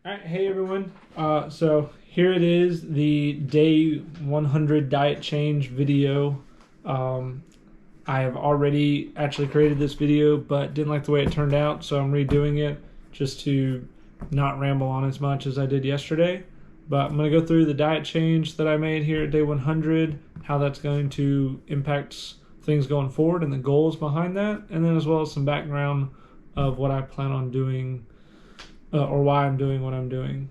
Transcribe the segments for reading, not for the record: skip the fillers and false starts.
All right, hey everyone. So here it is, the day 100 diet change video. Um, I have already actually created this video, but didn't like the way it turned out, so I'm redoing it just to not ramble on as much as I did yesterday. But I'm going to go through the diet change that I made here at day 100, how that's going to impact things going forward, and the goals behind that, and then as well as some background of what I plan on doing or why I'm doing what I'm doing.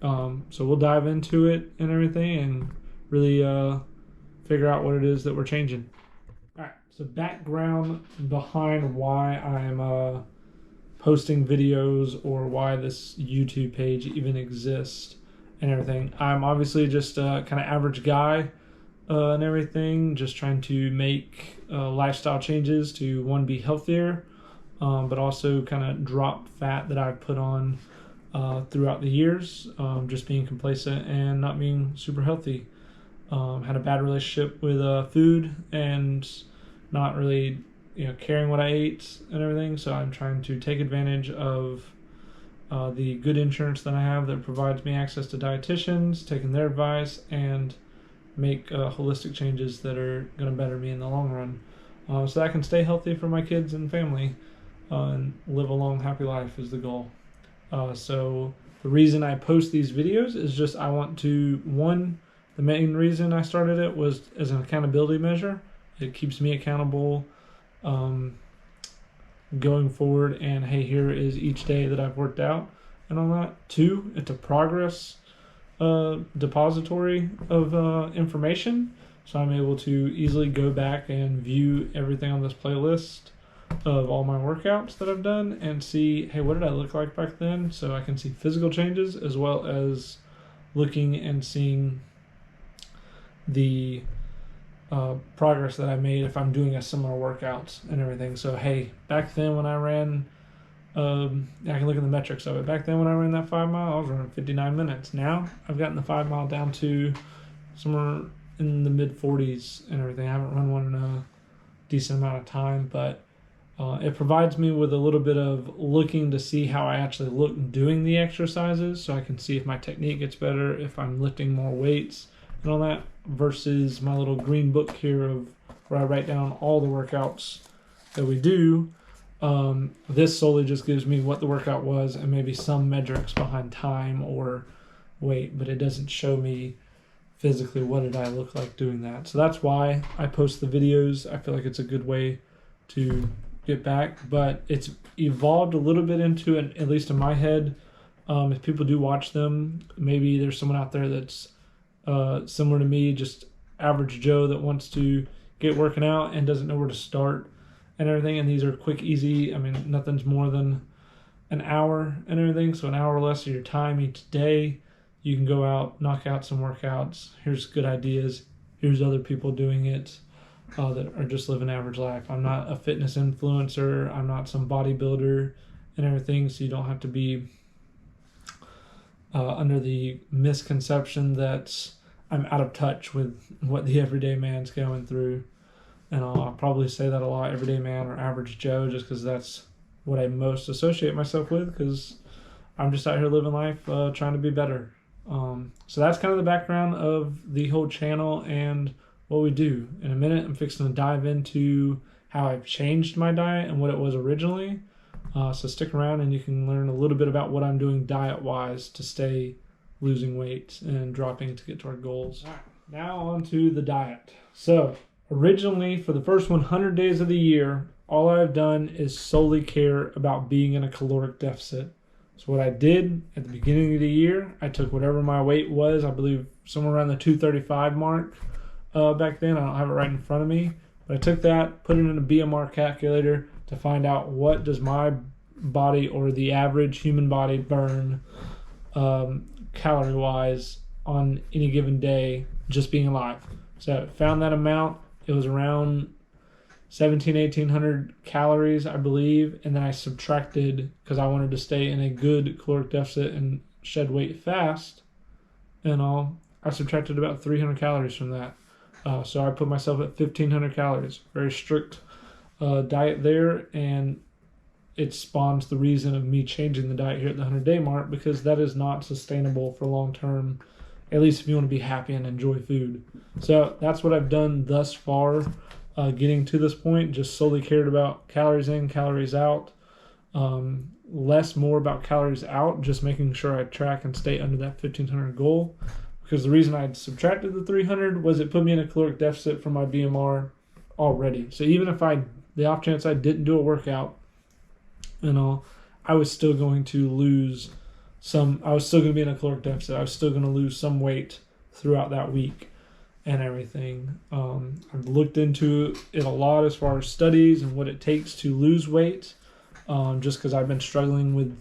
So we'll dive into it and everything and really figure out what it is that we're changing. All right, so background behind why I'm posting videos or why this YouTube page even exists and everything. I'm obviously just a kind of average guy and everything, just trying to make lifestyle changes to, one, be healthier, but also kind of drop fat that I've put on throughout the years, just being complacent and not being super healthy. Had a bad relationship with food and not really, caring what I ate and everything. So I'm trying to take advantage of the good insurance that I have that provides me access to dietitians, taking their advice, and make holistic changes that are going to better me in the long run, so that I can stay healthy for my kids and family and live a long, happy life is the goal. So the reason I post these videos is just I want to, one, the main reason I started it was as an accountability measure. It keeps me accountable going forward, and hey, here is each day that I've worked out and all that. Two, it's a progress depository of information, so I'm able to easily go back and view everything on this playlist of all my workouts that I've done and see, hey, what did I look like back then? So I can see physical changes as well as looking and seeing the progress that I made if I'm doing a similar workout and everything. So hey, back then when I ran, I can look at the metrics of it. Back then when I ran that 5 mile, I was running 59 minutes. Now I've gotten the 5 mile down to somewhere in the mid 40s and everything. I haven't run one in a decent amount of time, but it provides me with a little bit of looking to see how I actually look doing the exercises, so I can see if my technique gets better, if I'm lifting more weights and all that, versus my little green book here of where I write down all the workouts that we do. This solely just gives me what the workout was and maybe some metrics behind time or weight, but it doesn't show me physically what did I look like doing that. So that's why I post the videos. I feel like it's a good way to get back, but it's evolved a little bit into, at least in my head, if people do watch them, maybe there's someone out there that's similar to me, just average Joe that wants to get working out and doesn't know where to start and everything. And these are quick, easy. I mean, nothing's more than an hour and everything, so an hour or less of your time each day. You can go out, knock out some workouts. Here's good ideas. Here's other people doing it that are just living average life. I'm not a fitness influencer. I'm not some bodybuilder and everything, so you don't have to be under the misconception that I'm out of touch with what the everyday man's going through. And I'll probably say that a lot, everyday man or average Joe, just because that's what I most associate myself with, because I'm just out here living life trying to be better. So that's kind of the background of the whole channel and what we do. In a minute, I'm fixing to dive into how I've changed my diet and what it was originally. So stick around and you can learn a little bit about what I'm doing diet-wise to stay losing weight and dropping to get to our goals. All right, now on to the diet. So originally, for the first 100 days of the year, all I've done is solely care about being in a caloric deficit. So what I did at the beginning of the year, I took whatever my weight was, I believe somewhere around the 235 mark back then. I don't have it right in front of me, but I took that, put it in a BMR calculator to find out what does my body or the average human body burn calorie-wise on any given day just being alive. So I found that amount. It was around 1,800 calories, I believe, and then I subtracted, because I wanted to stay in a good caloric deficit and shed weight fast and all, I subtracted about 300 calories from that. So I put myself at 1,500 calories. Very strict diet there, and it spawns the reason of me changing the diet here at the 100-day mark, because that is not sustainable for long term, at least if you want to be happy and enjoy food. So that's what I've done thus far, getting to this point. Just solely cared about calories in, calories out. Less more about calories out, just making sure I track and stay under that 1,500 goal. Because the reason I subtracted the 300 was it put me in a caloric deficit for my BMR already. So even if the off chance I didn't do a workout and all, I was still going to lose I was still going to be in a caloric deficit. I was still going to lose some weight throughout that week and everything. I've looked into it a lot as far as studies and what it takes to lose weight, just because I've been struggling with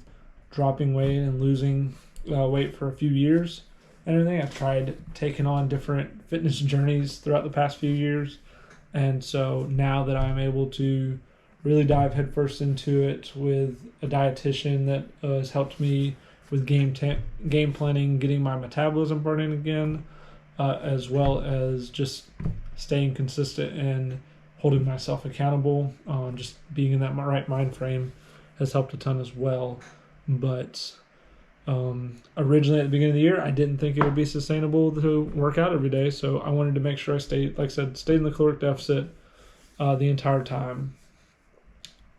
dropping weight and losing weight for a few years and everything. I've tried taking on different fitness journeys throughout the past few years. And so now that I'm able to really dive headfirst into it with a dietitian that has helped me with game planning, getting my metabolism burning again, as well as just staying consistent and holding myself accountable, just being in that right mind frame has helped a ton as well. But originally at the beginning of the year, I didn't think it would be sustainable to work out every day. So I wanted to make sure I stayed in the caloric deficit the entire time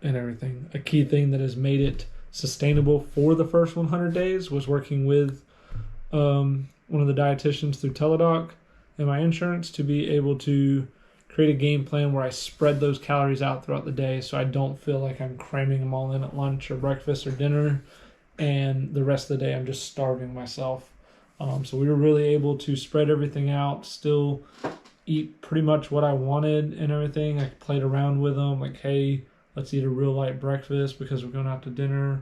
and everything. A key thing that has made it sustainable for the first 100 days was working with one of the dietitians through Teladoc and my insurance to be able to create a game plan where I spread those calories out throughout the day, so I don't feel like I'm cramming them all in at lunch or breakfast or dinner, and the rest of the day I'm just starving myself. So we were really able to spread everything out, still eat pretty much what I wanted and everything. I played around with them, like, hey, let's eat a real light breakfast because we're going out to dinner,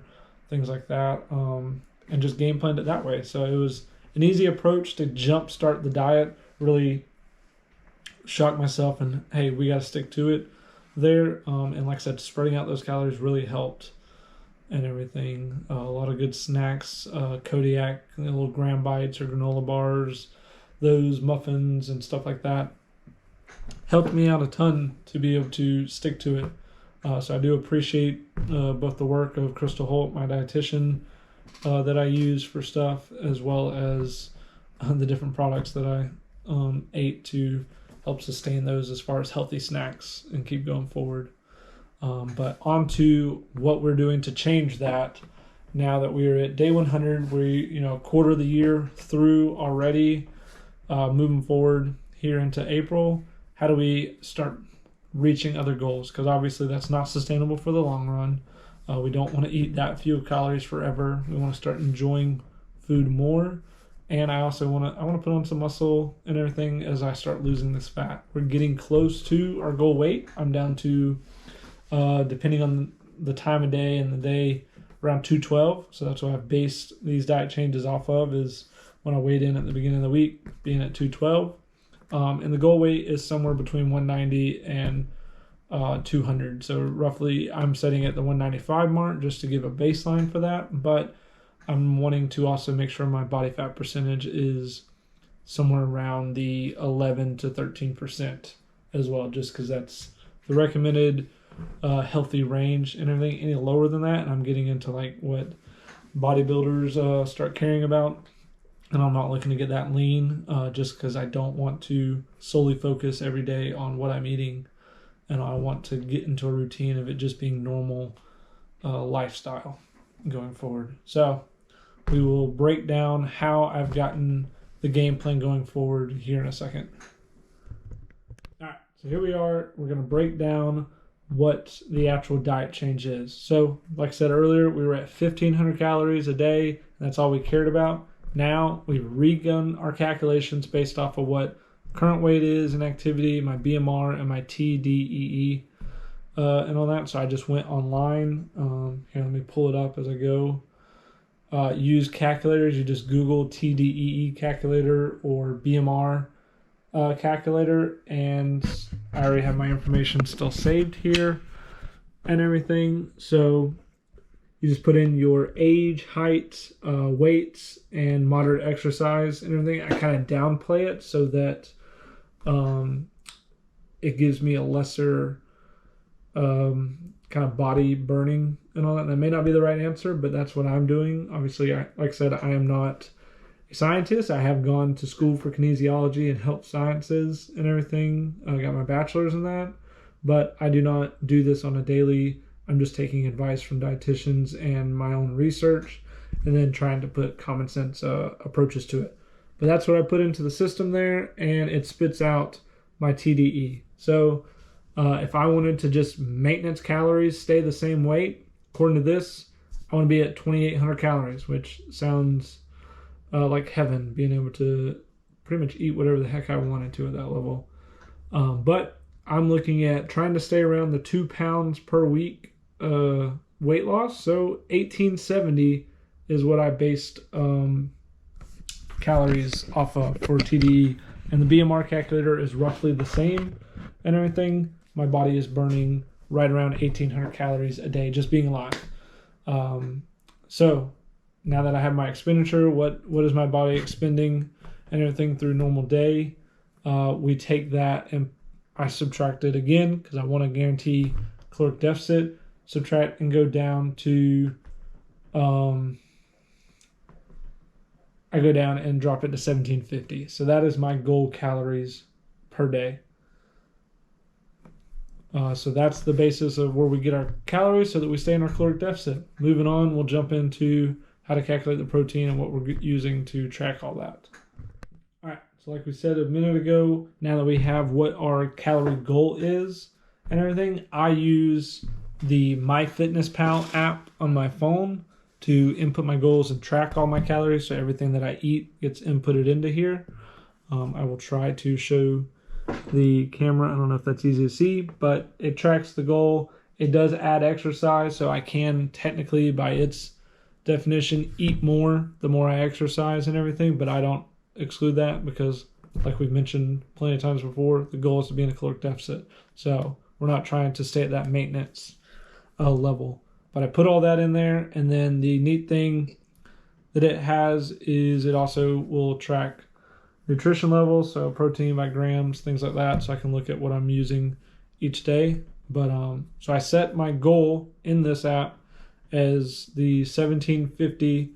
things like that, and just game planned it that way. So it was an easy approach to jumpstart the diet, really shock myself, and hey, we got to stick to it there. And like I said, spreading out those calories really helped and everything. A lot of good snacks, Kodiak, little graham bites or granola bars, those muffins and stuff like that helped me out a ton to be able to stick to it. So I do appreciate both the work of Crystal Holt, my dietitian, that I use for stuff, as well as the different products that I ate to help sustain those as far as healthy snacks and keep going forward. But on to what we're doing to change that. Now that we're at day 100, we're quarter of the year through already, moving forward here into April. How do we start reaching other goals? Because obviously that's not sustainable for the long run. We don't want to eat that few calories forever. We want to start enjoying food more, and I also want to put on some muscle and everything as I start losing this fat. We're getting close to our goal weight. I'm down to, depending on the time of day and the day, around 212. So that's what I've based these diet changes off of, is when I weighed in at the beginning of the week, being at 212. And the goal weight is somewhere between 190 and 200. So roughly I'm setting at the 195 mark just to give a baseline for that. But I'm wanting to also make sure my body fat percentage is somewhere around the 11 to 13% as well, just because that's the recommended healthy range and everything. Any lower than that, and I'm getting into like what bodybuilders start caring about. And I'm not looking to get that lean, just because I don't want to solely focus every day on what I'm eating. And I want to get into a routine of it just being normal lifestyle going forward. So we will break down how I've gotten the game plan going forward here in a second. All right, so here we are. We're going to break down what the actual diet change is. So like I said earlier, we were at 1,500 calories a day, and that's all we cared about. Now we've redone our calculations based off of what current weight is and activity, my BMR and my TDEE, and all that. So I just went online. Here, let me pull it up as I go. Use calculators. You just Google TDEE calculator or BMR calculator, and I already have my information still saved here and everything. So you just put in your age, height, weights, and moderate exercise and everything. I kind of downplay it so that it gives me a lesser kind of body burning and all that. And that may not be the right answer, but that's what I'm doing. Obviously, like I said, I am not a scientist. I have gone to school for kinesiology and health sciences and everything. I got my bachelor's in that, but I do not do this on a daily. I'm just taking advice from dietitians and my own research, and then trying to put common sense approaches to it. But that's what I put into the system there, and it spits out my TDE. So if I wanted to just maintenance calories, stay the same weight, according to this, I want to be at 2,800 calories, which sounds like heaven, being able to pretty much eat whatever the heck I wanted to at that level. But I'm looking at trying to stay around the 2 pounds per week weight loss. So 1870 is what I based calories off of for TDE. And the BMR calculator is roughly the same and everything. My body is burning right around 1,800 calories a day just being alive. So now that I have my expenditure, what is my body expending and everything through normal day, we take that and I subtract it again because I want to guarantee caloric deficit, subtract and go down to, I go down and drop it to 1,750. So that is my goal calories per day. So that's the basis of where we get our calories so that we stay in our caloric deficit. Moving on, we'll jump into how to calculate the protein and what we're using to track all that. All right, so like we said a minute ago, now that we have what our calorie goal is and everything, I use the MyFitnessPal app on my phone to input my goals and track all my calories. So everything that I eat gets inputted into here. I will try to show the camera. I don't know if that's easy to see, but it tracks the goal. It does add exercise, so I can technically, by its definition, eat more the more I exercise and everything, but I don't exclude that because, like we've mentioned plenty of times before, the goal is to be in a caloric deficit. So we're not trying to stay at that maintenance level. But I put all that in there, and then the neat thing that it has is it also will track nutrition levels, so protein by grams, things like that, so I can look at what I'm using each day. But so I set my goal in this app as the 1,750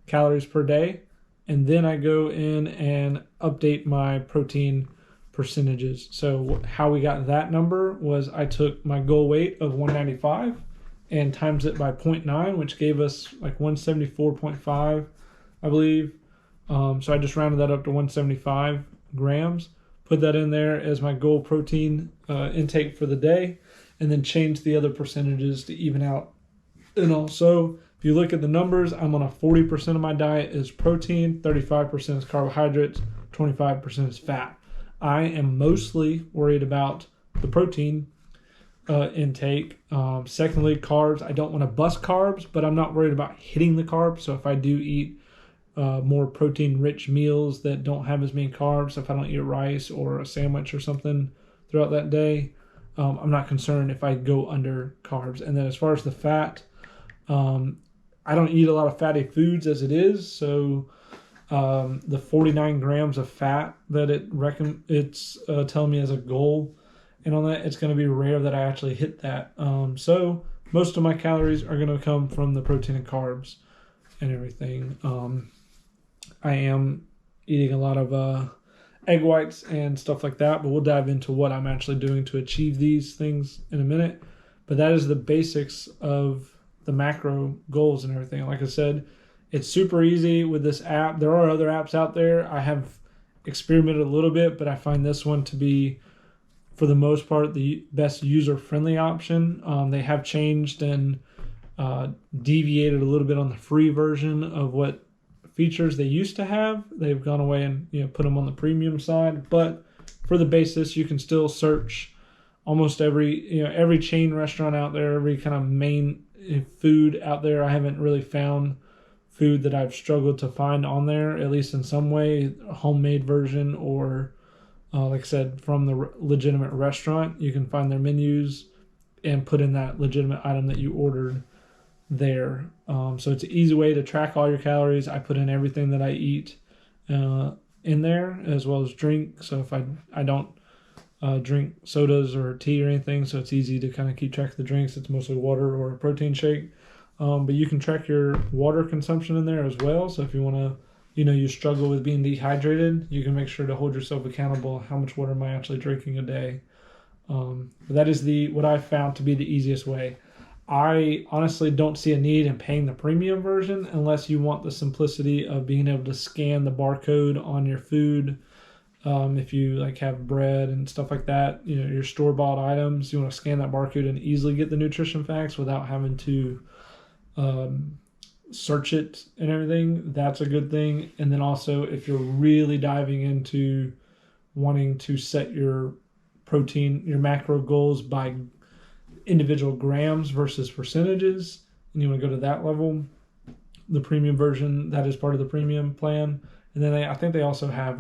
calories per day, and then I go in and update my protein percentages. So how we got that number was I took my goal weight of 195 and times it by 0.9, which gave us like 174.5, I believe. So I just rounded that up to 175 grams, put that in there as my goal protein intake for the day, and then change the other percentages to even out. And also, if you look at the numbers, I'm on a 40% of my diet is protein, 35% is carbohydrates, 25% is fat. I am mostly worried about the protein intake. Secondly, carbs. I don't want to bust carbs, but I'm not worried about hitting the carbs. So if I do eat more protein-rich meals that don't have as many carbs, if I don't eat rice or a sandwich or something throughout that day, I'm not concerned if I go under carbs. And then as far as the fat, I don't eat a lot of fatty foods as it is, so the 49 grams of fat that it's telling me as a goal, and on that, it's going to be rare that I actually hit that. So most of my calories are going to come from the protein and carbs and everything. I am eating a lot of egg whites and stuff like that, but we'll dive into what I'm actually doing to achieve these things in a minute. But that is the basics of the macro goals and everything. Like I said, it's super easy with this app. There are other apps out there. I have experimented a little bit, but I find this one to be, for the most part, the best user-friendly option. They have changed and deviated a little bit on the free version of what features they used to have. They've gone away and put them on the premium side. But for the basis, you can still search almost every chain restaurant out there, every kind of main food out there. I haven't really found food that I've struggled to find on there, at least in some way, a homemade version or, like I said, from the legitimate restaurant. You can find their menus and put in that legitimate item that you ordered there. So it's an easy way to track all your calories. I put in everything that I eat in there, as well as drink. So if I don't drink sodas or tea or anything, so it's easy to kind of keep track of the drinks. It's mostly water or a protein shake. But you can track your water consumption in there as well. So if you want to, you struggle with being dehydrated, you can make sure to hold yourself accountable. How much water am I actually drinking a day? But that is what I found to be the easiest way. I honestly don't see a need in paying the premium version unless you want the simplicity of being able to scan the barcode on your food. If you like have bread and stuff like that, your store-bought items, you want to scan that barcode and easily get the nutrition facts without having to search it and everything. That's a good thing. And then also, if you're really diving into wanting to set your protein, your macro goals by individual grams versus percentages, and you want to go to that level, the premium version, that is part of the premium plan. And then I think they also have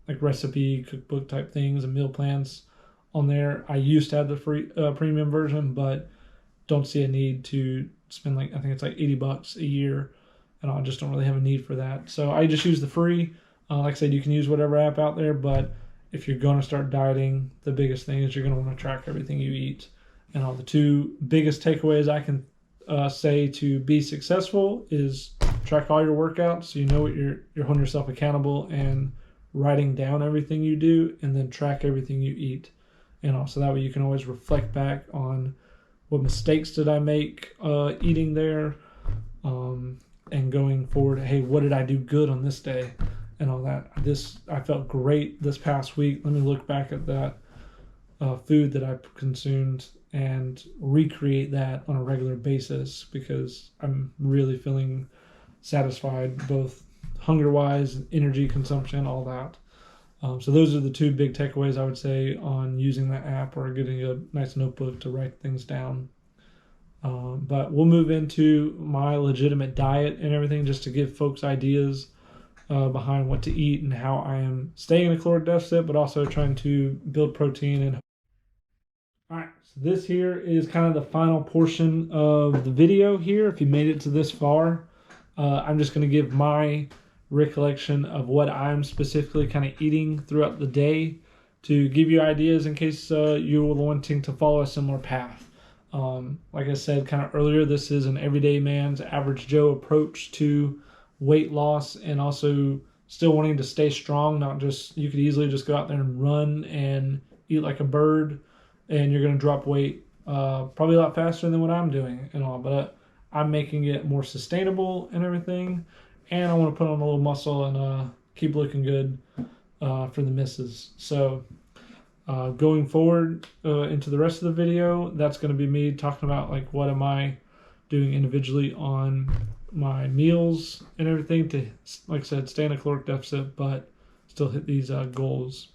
like recipe cookbook type things and meal plans on there. I used to have the free premium version, but don't see a need to spend I think it's like $80 a year, and I just don't really have a need for that. So I just use the free. Like I said, you can use whatever app out there, but if you're going to start dieting, the biggest thing is you're going to want to track everything you eat. And the two biggest takeaways I can say to be successful is track all your workouts, so you know what you're holding yourself accountable, and writing down everything you do, and then track everything you eat. And also that way you can always reflect back on what mistakes did I make eating there, and going forward, hey, what did I do good on this day and all that. I felt great this past week. Let me look back at that food that I consumed and recreate that on a regular basis, because I'm really feeling satisfied, both hunger-wise, energy consumption, all that. So those are the two big takeaways I would say on using the app or getting a nice notebook to write things down. But we'll move into my legitimate diet and everything, just to give folks ideas behind what to eat and how I am staying in a caloric deficit, but also trying to build protein. And all right, so this here is kind of the final portion of the video here. If you made it to this far, I'm just going to give my recollection of what I'm specifically kind of eating throughout the day to give you ideas in case you're wanting to follow a similar path. Like I said kind of earlier, this is an everyday man's average Joe approach to weight loss, and also still wanting to stay strong. Not just, you could easily just go out there and run and eat like a bird and you're going to drop weight probably a lot faster than what I'm doing and all, but I'm making it more sustainable and everything. And I want to put on a little muscle and keep looking good for the misses. So going forward into the rest of the video, that's going to be me talking about like what am I doing individually on my meals and everything to, like I said, stay in a caloric deficit but still hit these goals.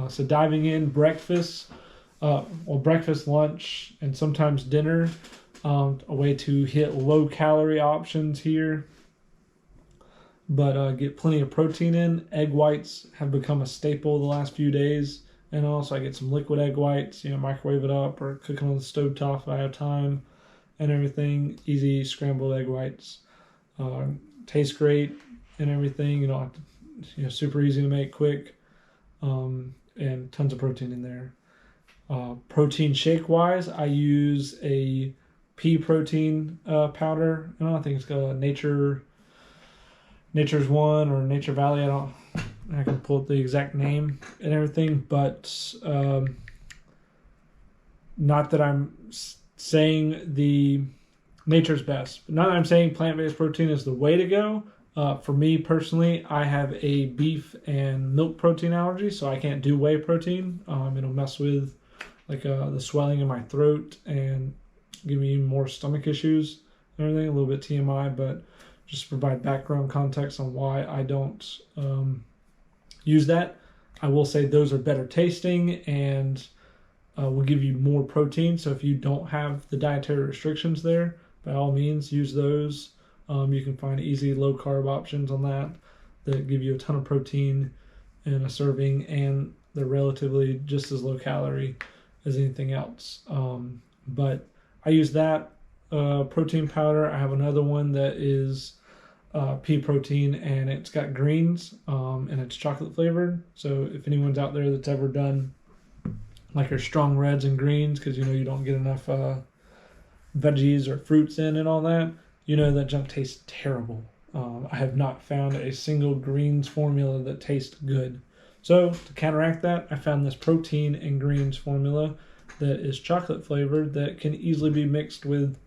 So diving in, breakfast, lunch, and sometimes dinner, a way to hit low calorie options here, but get plenty of protein in. Egg whites have become a staple the last few days, and also I get some liquid egg whites, microwave it up or cook it on the stove top if I have time and everything. Easy scrambled egg whites, taste great and everything, super easy to make, quick, and tons of protein in there. Protein shake wise, I use a pea protein powder. I think it's got Nature's One or Nature Valley. I can pull up the exact name and everything, but not that I'm saying the nature's best. Not that I'm saying plant-based protein is the way to go. For me personally, I have a beef and milk protein allergy, so I can't do whey protein. It'll mess with the swelling in my throat and give me even more stomach issues and everything. A little bit TMI, but just to provide background context on why I don't use that. I will say those are better tasting and will give you more protein. So if you don't have the dietary restrictions there, by all means use those. You can find easy low carb options on that give you a ton of protein in a serving, and they're relatively just as low calorie as anything else. But I use that protein powder. I have another one that is pea protein, and it's got greens, and it's chocolate flavored. So if anyone's out there that's ever done like your strong reds and greens, because you don't get enough veggies or fruits in and all that, that junk tastes terrible. I have not found a single greens formula that tastes good. So to counteract that, I found this protein and greens formula that is chocolate flavored that can easily be mixed with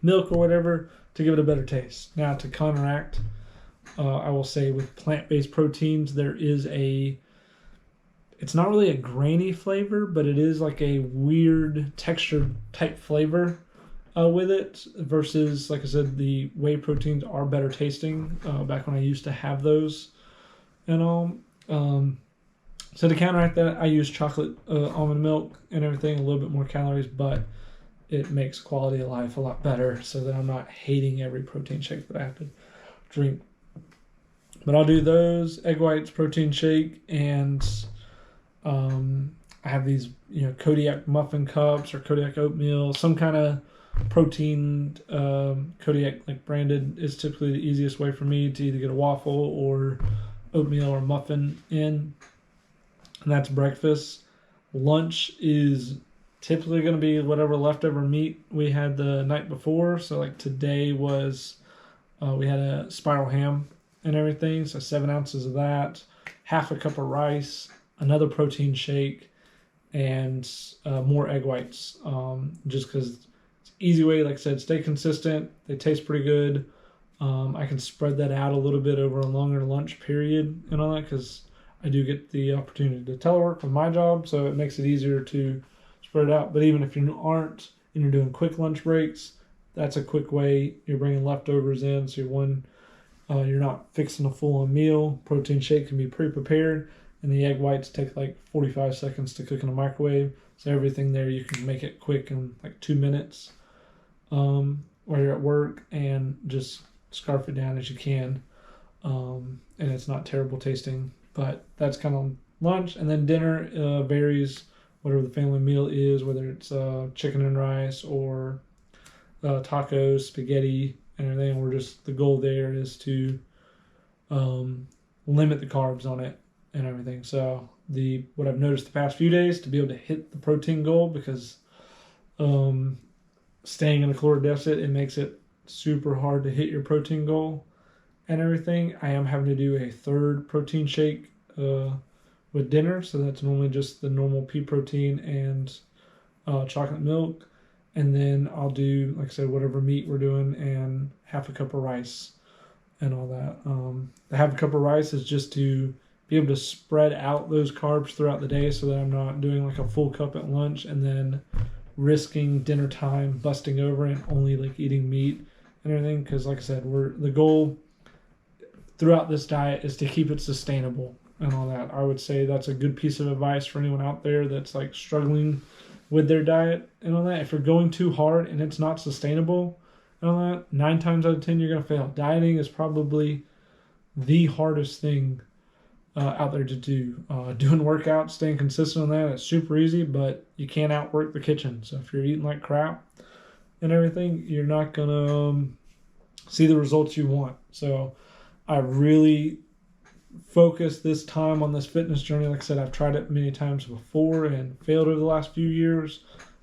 milk or whatever to give it a better taste. Now to counteract, I will say with plant-based proteins, there is it's not really a grainy flavor, but it is like a weird textured type flavor with it versus, like I said, the whey proteins are better tasting back when I used to have those and all. So to counteract that, I use chocolate almond milk and everything, a little bit more calories, but it makes quality of life a lot better so that I'm not hating every protein shake that I have to drink. But I'll do those, egg whites, protein shake, and I have these, Kodiak muffin cups or Kodiak oatmeal, some kind of protein. Kodiak like branded is typically the easiest way for me to either get a waffle or oatmeal or muffin in, and that's breakfast. Lunch is typically going to be whatever leftover meat we had the night before. So like today was we had a spiral ham and everything, so 7 ounces of that, half a cup of rice, another protein shake, and more egg whites, just because it's an easy way, like I said, stay consistent. They taste pretty good. I can spread that out a little bit over a longer lunch period and all that, because I do get the opportunity to telework with my job, so it makes it easier to spread it out. But even if you aren't and you're doing quick lunch breaks, that's a quick way. You're bringing leftovers in, so you're not fixing a full-on meal. Protein shake can be pre-prepared, and the egg whites take like 45 seconds to cook in a microwave. So everything there, you can make it quick in like 2 minutes while you're at work, and just scarf it down as you can. And it's not terrible tasting, but that's kind of lunch. And then dinner varies whatever the family meal is, whether it's chicken and rice or tacos, spaghetti, and everything. The goal there is to limit the carbs on it and everything. So what I've noticed the past few days, to be able to hit the protein goal, because staying in a caloric deficit, it makes it super hard to hit your protein goal and everything. I am having to do a third protein shake with dinner, so that's normally just the normal pea protein and chocolate milk, and then I'll do, like I said, whatever meat we're doing, and half a cup of rice and all that. The half a cup of rice is just to be able to spread out those carbs throughout the day, so that I'm not doing like a full cup at lunch and then risking dinner time busting over and only like eating meat and everything. Because like I said, the goal throughout this diet is to keep it sustainable and all that. I would say that's a good piece of advice for anyone out there that's like struggling with their diet and all that. If you're going too hard and it's not sustainable and all that, 9 times out of 10 you're going to fail. Dieting is probably the hardest thing out there to do. Doing workouts, staying consistent on that, it's super easy, but you can't outwork the kitchen. So if you're eating like crap and everything, you're not going to see the results you want. So I really focused this time on this fitness journey. Like I said, I've tried it many times before and failed over the last few years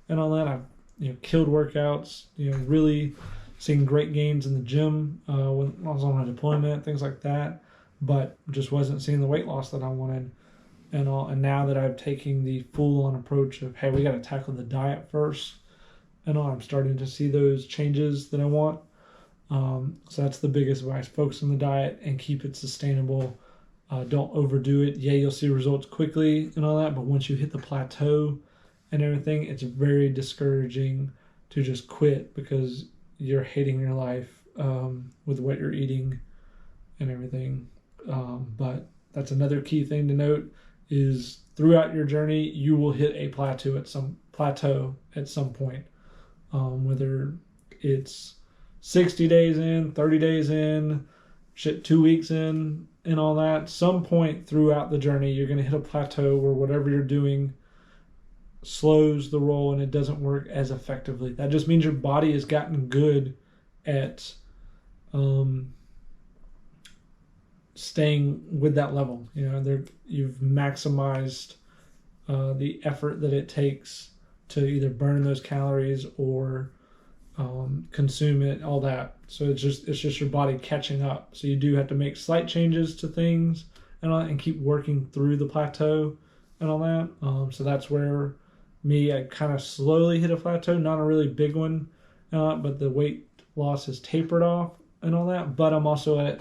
and all that. I've killed workouts, really seeing great gains in the gym when I was on a deployment, things like that, but just wasn't seeing the weight loss that I wanted and all. And now that I'm taking the full-on approach of, hey, we got to tackle the diet first and all, I'm starting to see those changes that I want. So that's the biggest advice: focus on the diet and keep it sustainable. Don't overdo it. Yeah, you'll see results quickly and all that, but once you hit the plateau and everything, it's very discouraging to just quit because you're hating your life with what you're eating and everything. But that's another key thing to note, is throughout your journey you will hit a plateau at some point, whether it's 60 days in, 30 days in, 2 weeks in, and all that. Some point throughout the journey you're going to hit a plateau where whatever you're doing slows the roll and it doesn't work as effectively. That just means your body has gotten good at staying with that level. You've maximized the effort that it takes to either burn those calories or consume it, all that. So it's just your body catching up. So you do have to make slight changes to things and keep working through the plateau and all that. So that's where I kind of slowly hit a plateau, not a really big one, but the weight loss has tapered off and all that. But I'm also at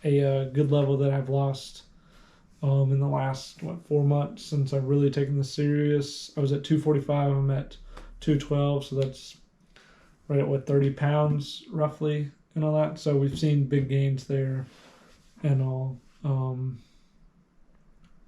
a good level that I've lost in the last 4 months since I've really taken this serious. I was at 245. I'm at 212, so that's right at 30 pounds roughly and all that. So we've seen big gains there and all.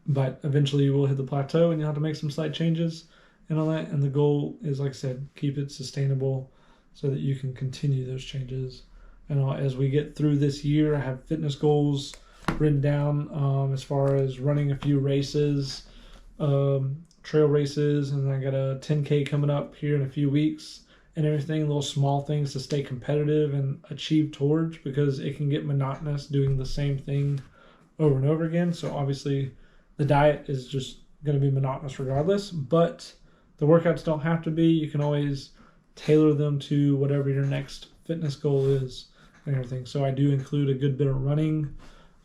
But eventually you will hit the plateau and you'll have to make some slight changes and all that. And the goal is, like I said, keep it sustainable so that you can continue those changes. And as we get through this year, I have fitness goals written down as far as running a few races, trail races, and I got a 10K coming up here in a few weeks and everything, little small things to stay competitive and achieve towards, because it can get monotonous doing the same thing over and over again. So obviously the diet is just going to be monotonous regardless, but the workouts don't have to be. You can always tailor them to whatever your next fitness goal is and everything. So I do include a good bit of running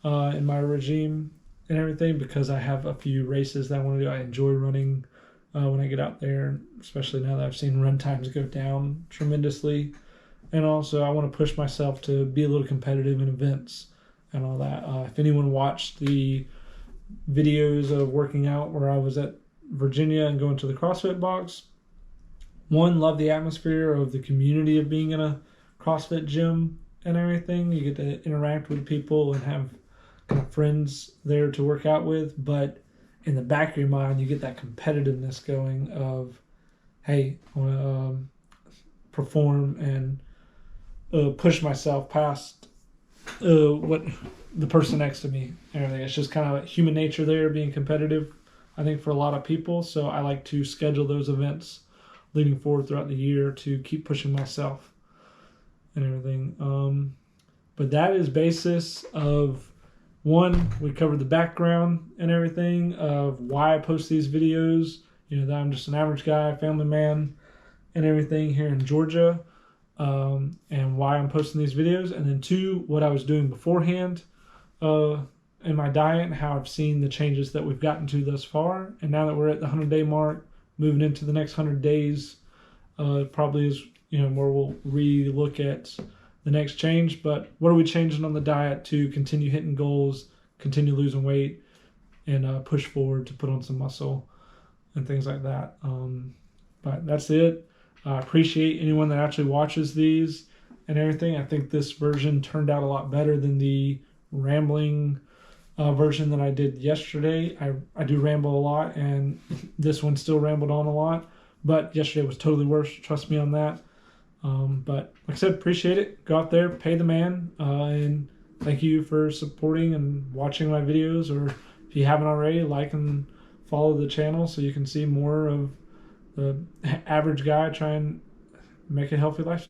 in my regime and everything, because I have a few races that I want to do. I enjoy running when I get out there, especially now that I've seen run times go down tremendously. And also I want to push myself to be a little competitive in events and all that. If anyone watched the videos of working out where I was at Virginia and going to the CrossFit box, love the atmosphere of the community of being in a CrossFit gym and everything. You get to interact with people and have kind of friends there to work out with, but in the back of your mind you get that competitiveness going of, hey, I want to perform and push myself past what the person next to me and everything. It's just kind of human nature there, being competitive, I think, for a lot of people. So I like to schedule those events leading forward throughout the year to keep pushing myself and everything. But that is basis of, one, we covered the background and everything of why I post these videos, that I'm just an average guy, family man and everything here in Georgia, and why I'm posting these videos. And then two, what I was doing beforehand in my diet and how I've seen the changes that we've gotten to thus far. And now that we're at the 100-day mark, moving into the next 100 days, probably is where we'll re-look at the next change. But what are we changing on the diet to continue hitting goals, continue losing weight, and push forward to put on some muscle and things like that. But that's it. I appreciate anyone that actually watches these and everything. I think this version turned out a lot better than the rambling version that I did yesterday. I do ramble a lot, and this one still rambled on a lot, but yesterday was totally worse. Trust me on that. But like I said, appreciate it. Go out there, pay the man, and thank you for supporting and watching my videos. Or if you haven't already, like and follow the channel so you can see more of the average guy try and make a healthy lifestyle.